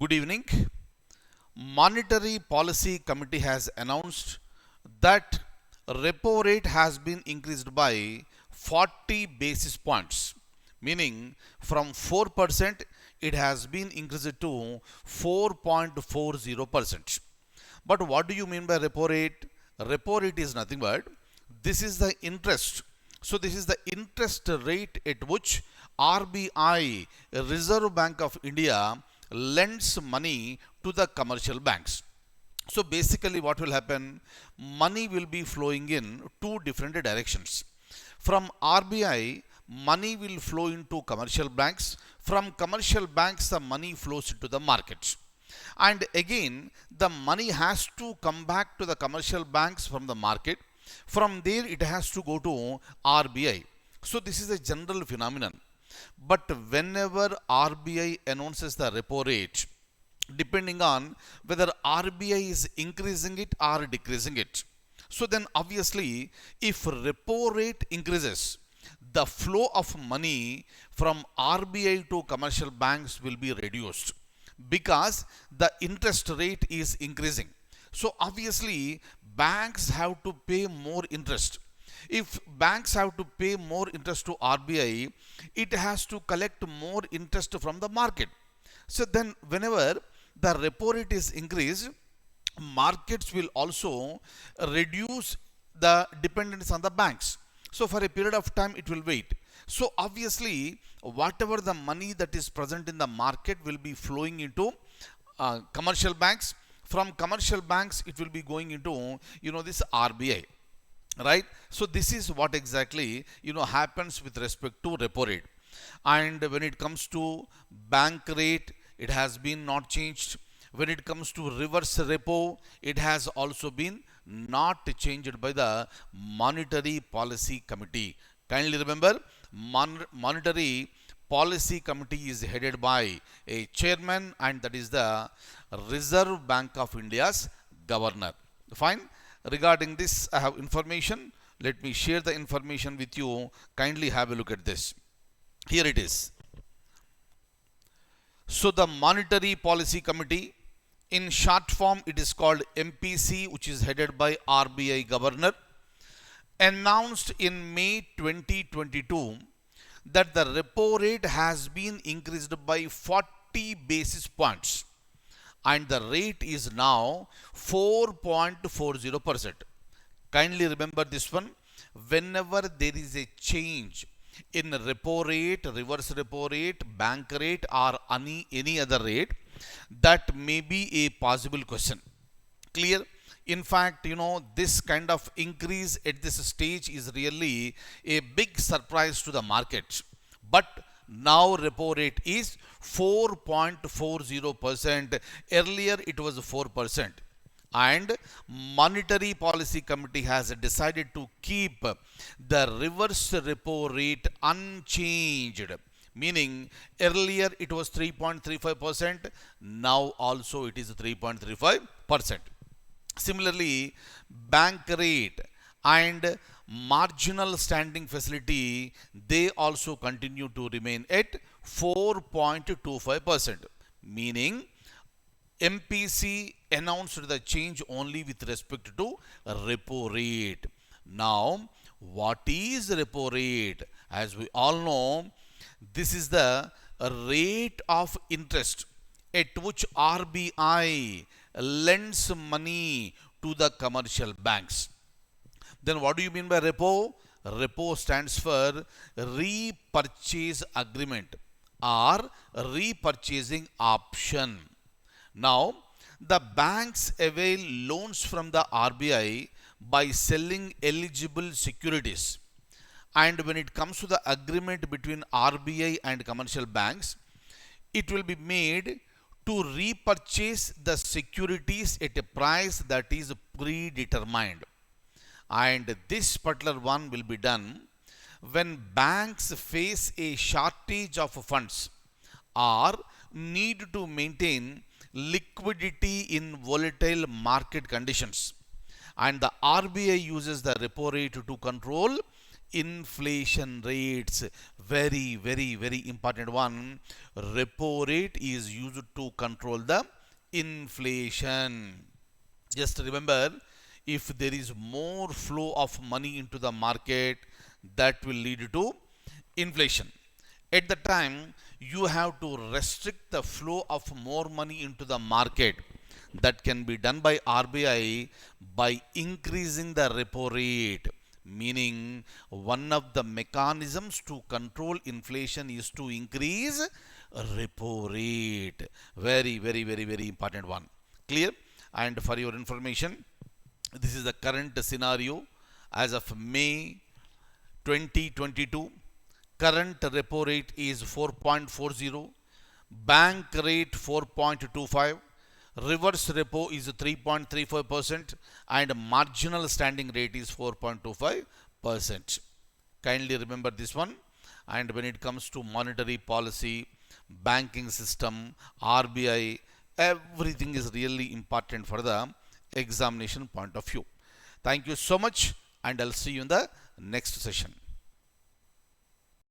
Good evening. Monetary Policy Committee has announced that repo rate has been increased by 40 basis points, meaning from 4% it has been increased to 4.40%. But what do you mean by repo rate? Repo rate is nothing but this is the interest. So this is the interest rate at which RBI, Reserve Bank of India, lends money to the commercial banks. So basically what will happen? Money will be flowing in two different directions. From RBI, money will flow into commercial banks. From commercial banks, the money flows into the markets. And again, the money has to come back to the commercial banks from the market. From there, it has to go to RBI. So this is a general phenomenon. But whenever RBI announces the repo rate, depending on whether RBI is increasing it or decreasing it. So then obviously, if repo rate increases, the flow of money from RBI to commercial banks will be reduced because the interest rate is increasing. So obviously, banks have to pay more interest. If banks have to pay more interest to RBI, it has to collect more interest from the market. So then whenever the repo rate is increased, markets will also reduce the dependence on the banks. So for a period of time it will wait. So obviously whatever the money that is present in the market will be flowing into commercial banks. From commercial banks it will be going into this RBI. Right? So this is what exactly happens with respect to repo rate. And when it comes to bank rate, it has been not changed. When it comes to reverse repo, it has also been not changed by the Monetary Policy Committee. Kindly remember, Monetary Policy Committee is headed by a chairman, and that is the Reserve Bank of India's governor. Fine. Regarding this, I have information. Let me share the information with you. Kindly have a look at this. Here it is. So the Monetary Policy Committee, in short form it is called MPC, which is headed by RBI Governor, announced in May 2022 that the repo rate has been increased by 40 basis points and the rate is now 4.40%. Kindly remember this one. Whenever there is a change in repo rate, reverse repo rate, bank rate, or any other rate, that may be a possible question. Clear? In fact, this kind of increase at this stage is really a big surprise to the market. But now repo rate is 4.40%. Earlier it was 4%. And Monetary Policy Committee has decided to keep the reverse repo rate unchanged. Meaning earlier it was 3.35%. Now also it is 3.35%. Similarly, bank rate and marginal standing facility, they also continue to remain at 4.25%. Meaning MPC announced the change only with respect to repo rate. Now, what is repo rate? As we all know, this is the rate of interest at which RBI lends money to the commercial banks. Then what do you mean by repo? Repo stands for repurchase agreement or repurchasing option. Now, the banks avail loans from the RBI by selling eligible securities. And when it comes to the agreement between RBI and commercial banks, it will be made to repurchase the securities at a price that is predetermined. And this particular one will be done when banks face a shortage of funds or need to maintain liquidity in volatile market conditions. And the RBI uses the repo rate to control inflation rates. Very, very, very important one. Repo rate is used to control the inflation. Just remember, if there is more flow of money into the market, that will lead to inflation. At the time, you have to restrict the flow of more money into the market. That can be done by RBI by increasing the repo rate. Meaning, one of the mechanisms to control inflation is to increase repo rate. Very, very, very, very important one. Clear? And for your information, this is the current scenario as of May 2022. Current repo rate is 4.40, bank rate 4.25, reverse repo is 3.35%, and marginal standing rate is 4.25%. Kindly remember this one. And when it comes to monetary policy, banking system, RBI, everything is really important for the examination point of view. Thank you so much, and I'll see you in the next session.